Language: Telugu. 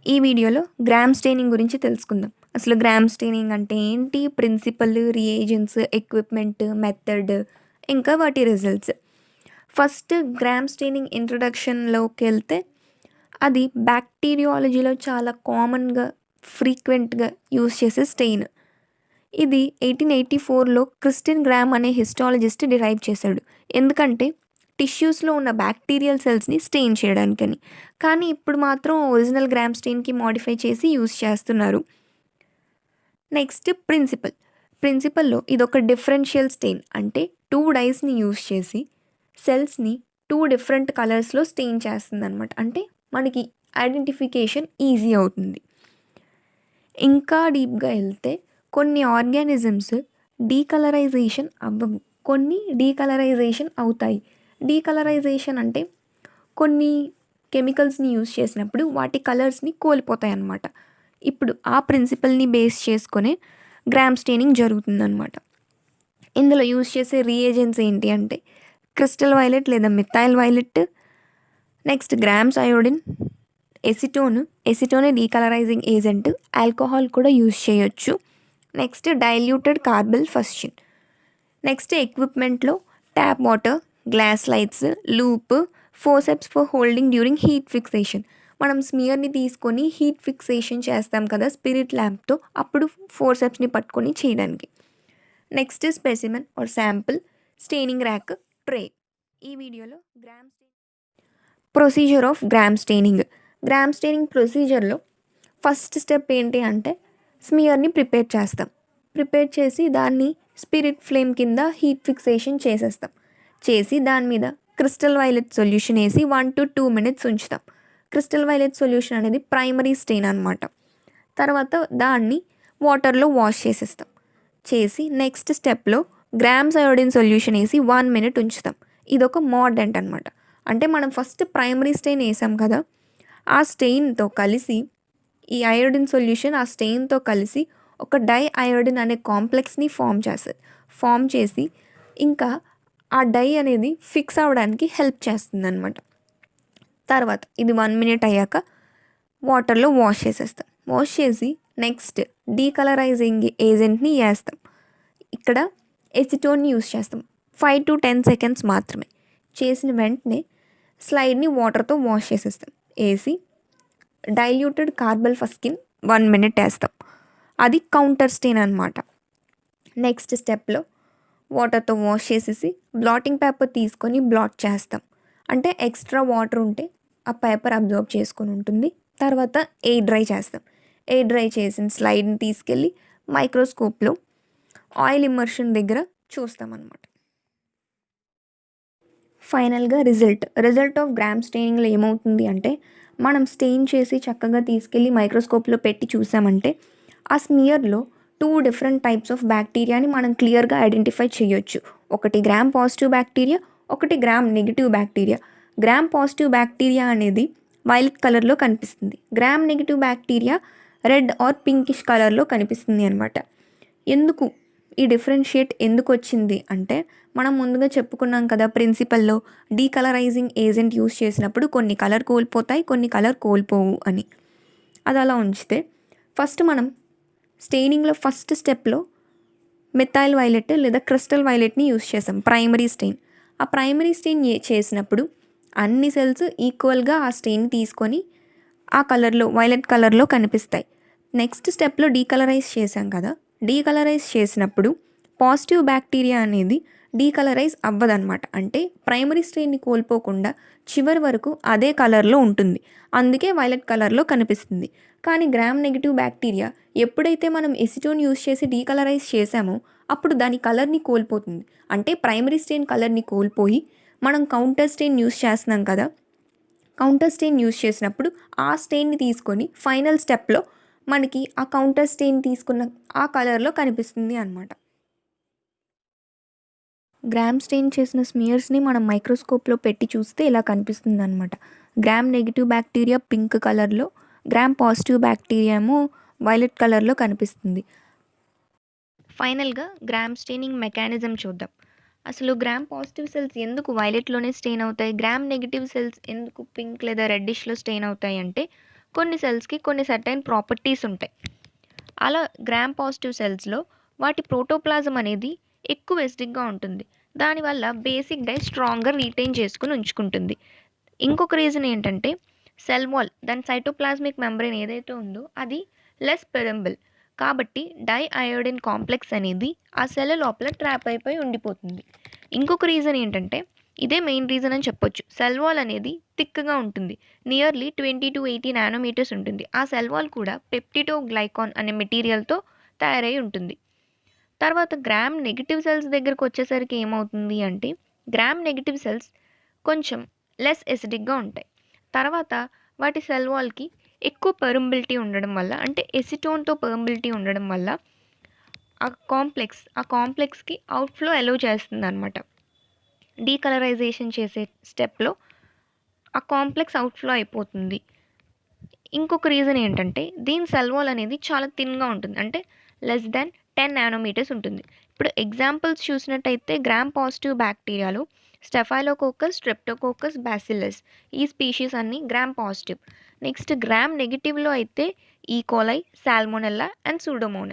ఈ వీడియోలో గ్రామ్ స్టెయినింగ్ గురించి తెలుసుకుందాం. అసలు గ్రామ్ స్టెయినింగ్ అంటే ఏంటి? ప్రిన్సిపల్, రియేజెంట్స్, ఎక్విప్‌మెంట్, మెథడ్, ఇంకా వాటి రిజల్ట్స్. ఫస్ట్ గ్రామ్ స్టెయినింగ్ ఇంట్రొడక్షన్‌లోకెళ్తే అది బ్యాక్టీరియాలజీలో చాలా కామన్‌గా, ఫ్రీక్వెంట్‌గా యూజ్ చేసే స్టెయిన్. ఇది 1884లో క్రిస్టియన్ గ్రామ్ అనే హిస్టాలజిస్ట్ డిరైవ్ చేశాడు. ఎందుకంటే టిష్యూస్‌లో ఉన్న బ్యాక్టీరియల్ సెల్స్‌ని స్టెయిన్ చేయడానికని. కానీ ఇప్పుడు మాత్రం ఒరిజినల్ గ్రామ్ స్టెయిన్‌కి మోడిఫై చేసి యూజ్ చేస్తున్నారు. Next principle. ప్రిన్సిపల్‌లో ఇదొక డిఫరెన్షియల్ స్టెయిన్. అంటే 2 డైస్‌ని యూజ్ చేసి సెల్స్‌ని 2 డిఫరెంట్ కలర్స్‌లో స్టెయిన్ చేస్తుందనమాట. అంటే మనకి ఐడెంటిఫికేషన్ ఈజీ అవుతుంది. ఇంకా డీప్‌గా ఎళ్తే కొన్ని ఆర్గానిజమ్స్ డీకలరైజేషన్ అవ్వవు. కొన్ని డీకలరైజేషన్ అవుతాయి. డీకలరైజేషన్ అంటే కొన్ని కెమికల్స్‌ని యూజ్ చేసినప్పుడు వాటి కలర్స్‌ని కోల్పోతాయన్నమాట. ఇప్పుడు ఆ ప్రిన్సిపల్‌ని బేస్ చేసుకొనే గ్రామ్ స్టెయినింగ్ జరుగుతుందనమాట. ఇందులో యూజ్ చేసే రియేజెంట్స్ ఏంటి అంటే క్రిస్టల్ వైలెట్ లేదా methyl violet, next Gram's iodine, ఎసిటోనే డీకలరైజింగ్ ఏజెంట్, ఆల్కహాల్ కూడా యూజ్ చేయొచ్చు. Next diluted carbol fuchsin. Next ఎక్విప్మెంట్లో tap water, glass slides, loop, forceps for holding during heat fixation. మనం స్మియర్ని తీసుకొని హీట్ ఫిక్సేషన్ చేస్తాం కదా స్పిరిట్ ల్యాంప్తో, అప్పుడు ఫోర్సెప్స్ని పట్టుకొని చేయడానికి. Next specimen or sample, staining rack, tray. ఈ వీడియోలో procedure of Gram staining. Gram staining ప్రొసీజర్లో ఫస్ట్ స్టెప్ ఏంటి అంటే స్మియర్ని ప్రిపేర్ చేస్తాం. ప్రిపేర్ చేసి దాన్ని స్పిరిట్ ఫ్లేమ్ కింద హీట్ ఫిక్సేషన్ చేసేస్తాం. చేసి దాని మీద క్రిస్టల్ వైలెట్ సొల్యూషన్ వేసి 1 to 2 minutes ఉంచుతాం. క్రిస్టల్ వైలెట్ సొల్యూషన్ అనేది ప్రైమరీ స్టెయిన్ అనమాట. తర్వాత దాన్ని వాటర్లో వాష్ చేసేస్తాం. చేసి నెక్స్ట్ స్టెప్లో గ్రామ్స్ అయోడిన్ సొల్యూషన్ వేసి 1 minute ఉంచుతాం. ఇదొక మోర్డెంట్ అనమాట. అంటే మనం ఫస్ట్ ప్రైమరీ స్టెయిన్ వేసాం కదా, ఆ స్టెయిన్తో కలిసి ఈ అయోడిన్ సొల్యూషన్ ఆ స్టెయిన్తో కలిసి ఒక డై అయోడిన్ అనే కాంప్లెక్స్ని ఫామ్ చేసి ఇంకా ఆ డై అనేది ఫిక్స్ అవ్వడానికి హెల్ప్ చేస్తుంది అనమాట. తర్వాత ఇది 1 minute అయ్యాక వాటర్లో వాష్ చేసేస్తాం. వాష్ చేసి నెక్స్ట్ డీకలరైజింగ్ ఏజెంట్ని వేస్తాం. ఇక్కడ ఎసిటోన్ని యూస్ చేస్తాం. 5 to 10 seconds మాత్రమే. చేసిన వెంటనే స్లైడ్ని వాటర్తో వాష్ చేసేస్తాం. వేసి డైల్యూటెడ్ కార్బల్ ఫస్కిన్ 1 minute వేస్తాం. అది కౌంటర్ స్టెయిన్ అనమాట. నెక్స్ట్ స్టెప్లో వాటర్తో వాష్ చేసేసి బ్లాటింగ్ పేపర్ తీసుకొని బ్లాట్ చేస్తాం. అంటే ఎక్స్ట్రా వాటర్ ఉంటే ఆ పేపర్ అబ్జర్వ్ చేసుకొని ఉంటుంది. తర్వాత ఎయిర్ డ్రై చేస్తాం. ఎయిర్ డ్రై చేసిన స్లైడ్ని తీసుకెళ్ళి మైక్రోస్కోప్లో ఆయిల్ ఇమ్మర్షన్ దగ్గర చూస్తామన్నమాట. ఫైనల్గా రిజల్ట్ ఆఫ్ గ్రామ్ స్టెయినింగ్లో ఏమవుతుంది అంటే మనం స్టెయిన్ చేసి చక్కగా తీసుకెళ్ళి మైక్రోస్కోప్లో పెట్టి చూసామంటే ఆ స్మియర్లో 2 different టైప్స్ ఆఫ్ బ్యాక్టీరియాని మనం క్లియర్గా ఐడెంటిఫై చేయొచ్చు. ఒకటి గ్రామ్ పాజిటివ్ బ్యాక్టీరియా, ఒకటి gram negative bacteria. Gram positive bacteria అనేది వైలెట్ కలర్లో కనిపిస్తుంది. Gram negative bacteria red or pinkish కలర్లో కనిపిస్తుంది అనమాట. ఎందుకు ఈ డిఫరెన్షియేట్ ఎందుకు వచ్చింది అంటే మనం ముందుగా చెప్పుకున్నాం కదా ప్రిన్సిపల్లో డీకలరైజింగ్ ఏజెంట్ యూస్ చేసినప్పుడు కొన్ని కలర్ కోల్పోతాయి, కొన్ని కలర్ కోల్పోవు అని. అది అలా ఉంచితే ఫస్ట్ మనం స్టెయినింగ్లో ఫస్ట్ స్టెప్లో మిథైల్ వైలెట్ లేదా క్రిస్టల్ వైలెట్ని యూస్ చేసాం ప్రైమరీ స్టెయిన్. ఆ ప్రైమరీ స్టెయిన్ చేసినప్పుడు అన్ని సెల్స్ ఈక్వల్గా ఆ స్టెయిన్ తీసుకొని ఆ కలర్లో వైలెట్ కలర్లో కనిపిస్తాయి. నెక్స్ట్ స్టెప్లో డీకలరైజ్ చేసాం కదా, డీకలరైజ్ చేసినప్పుడు పాజిటివ్ బ్యాక్టీరియా అనేది డీకలరైజ్ అవ్వదన్నమాట. అంటే ప్రైమరీ స్టెయిన్ని కోల్పోకుండా చివరి వరకు అదే కలర్లో ఉంటుంది. అందుకే వైలెట్ కలర్లో కనిపిస్తుంది. కానీ గ్రామ్ నెగిటివ్ బ్యాక్టీరియా ఎప్పుడైతే మనం ఎసిటోన్ యూస్ చేసి డీకలరైజ్ చేసామో అప్పుడు దాని కలర్ని కోల్పోతుంది. అంటే ప్రైమరీ స్టెయిన్ కలర్ని కోల్పోయి మనం కౌంటర్ స్టెయిన్ యూస్ చేస్తున్నాం కదా, కౌంటర్ స్టెయిన్ యూస్ చేసినప్పుడు ఆ స్టెయిన్ని తీసుకొని ఫైనల్ స్టెప్లో మనకి ఆ కౌంటర్ స్టెయిన్ తీసుకున్న ఆ కలర్లో కనిపిస్తుంది అనమాట. గ్రామ్ స్టెయిన్ చేసిన స్మియర్స్ని మనం మైక్రోస్కోప్లో పెట్టి చూస్తే ఇలా కనిపిస్తుంది అనమాట. గ్రామ్ నెగిటివ్ బ్యాక్టీరియా పింక్ కలర్లో, గ్రామ్ పాజిటివ్ బ్యాక్టీరియా ఏమో వైలెట్ కలర్లో కనిపిస్తుంది. ఫైనల్గా గ్రామ్ స్టెయినింగ్ మెకానిజం చూద్దాం. అసలు గ్రామ్ పాజిటివ్ సెల్స్ ఎందుకు వైలెట్లోనే స్టెయిన్ అవుతాయి, గ్రామ్ నెగిటివ్ సెల్స్ ఎందుకు పింక్ లేదా రెడ్డిష్లో స్టెయిన్ అవుతాయి అంటే కొన్ని సెల్స్‌కి కొన్ని సర్టెన్ ప్రాపర్టీస్ ఉంటాయి. అలా గ్రామ్ పాజిటివ్ సెల్స్‌లో వాటి ప్రోటోప్లాజం అనేది ఎక్కువ ఎసిడిక్‌గా ఉంటుంది. దానివల్ల బేసిక్ డై స్ట్రాంగ్‌గా రిటైన్ చేసుకొని ఉంచుకుంటుంది. ఇంకొక రీజన్ ఏంటంటే సెల్ వాల్ దాని సైటోప్లాస్మిక్ మెంబ్రేన్ ఏదైతే ఉందో అది లెస్ పెరంబుల్. కాబట్టి డై అయోడిన్ కాంప్లెక్స్ అనేది ఆ సెల్ లోపల ట్రాప్ అయిపోయి ఉండిపోతుంది. ఇంకొక రీజన్ ఏంటంటే ఇదే మెయిన్ రీజన్ అని చెప్పొచ్చు. సెల్ వాల్ అనేది థిక్‌గా ఉంటుంది. నియర్లీ 20-80 నానోమీటర్స్ ఉంటుంది. ఆ సెల్ వాల్ కూడా పెప్టిడోగ్లైకాన్ అనే మెటీరియల్‌తో తయారై ఉంటుంది. తర్వాత గ్రామ్ నెగెటివ్ సెల్స్ దగ్గరకొచ్చేసరికి ఏమవుతుంది అంటే, గ్రామ్ నెగెటివ్ సెల్స్ కొంచెం లెస్ ఎసిడిక్‌గా ఉంటాయి. తర్వాత వాటి సెల్ వాల్‌కి ఎక్కువ పెర్మిబిలిటీ ఉండడం వల్ల అంటే ఎసిటోన్‌తో పెర్మిబిలిటీ ఉండడం వల్ల ఆ కాంప్లెక్స్‌కి అవుట్‌ఫ్లో అలౌ చేస్తుందనమాట. డీకలరైజేషన్ చేసే స్టెప్‌లో ఆ కాంప్లెక్స్ అవుట్‌ఫ్లో అయిపోతుంది. ఇంకొక రీజన్ ఏంటంటే దీని సెల్ వాల్ అనేది చాలా థిన్‌గా ఉంటుంది. అంటే లెస్ దాన్ 10 నానోమీటర్స్ ఉంటుంది. ఇప్పుడు ఎగ్జాంపుల్స్ చూసినట్టయితే గ్రామ్ పాజిటివ్ బ్యాక్టీరియాలో స్టెఫైలోకోకస్, స్ట్రెప్టోకోకస్, బాసిల్లస్ ఈ స్పీషీస్ అన్నీ గ్రామ్ పాజిటివ్. నెక్స్ట్ గ్రామ్ నెగెటివ్‌లో అయితే ఈకోలై, సాల్మొనెల్లా అండ్ సూడోమోనాస్.